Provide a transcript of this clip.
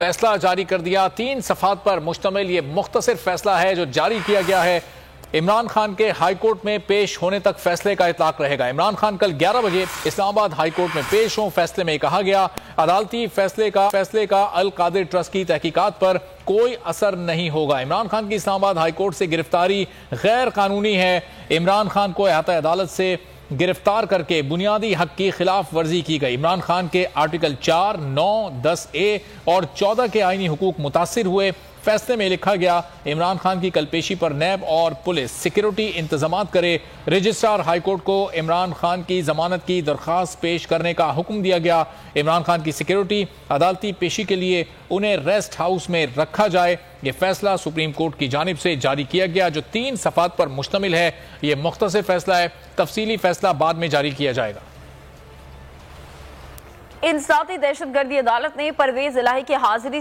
फैसला जारी कर दिया। 3 सफ़ात पर मुश्तमिल ये मुख्तसर फैसला है जो जारी किया गया है। इमरान खान के हाई कोर्ट में पेश होने तक फैसले का इतलाक रहेगा। इमरान खान कल 11 बजे इस्लामाबाद हाई कोर्ट में पेश हों। फैसले में कहा गया अदालती फैसले का अल कादिर ट्रस्ट की तहकीकात पर कोई असर नहीं होगा। इमरान खान की इस्लामाबाद हाई कोर्ट से गिरफ्तारी गैर कानूनी है। इमरान खान को अहाता अदालत से गिरफ्तार करके बुनियादी हक की खिलाफ वर्जी की गई। इमरान खान के आर्टिकल 4, 9, 10A और 14 के आईनी हुकूक मुतासिर हुए। फैसले में लिखा गया इमरान खान की कल पेशी पर नैब और पुलिस सिक्योरिटी इंतजाम करे। रजिस्ट्रार हाईकोर्ट को इमरान खान की जमानत की दरख्वास्त पेश करने का हुक्म दिया गया। इमरान खान की सिक्योरिटी अदालती पेशी के लिए उन्हें रेस्ट हाउस में रखा जाए। यह फैसला सुप्रीम कोर्ट की जानिब से जारी किया गया जो 3 सफ़ात पर मुश्तमिल है। यह मुख्तसर फैसला है, तफसीली फैसला बाद में जारी किया जाएगा। इंसाती दहशतगर्दी अदालत ने परवेज इलाही की हाजिरी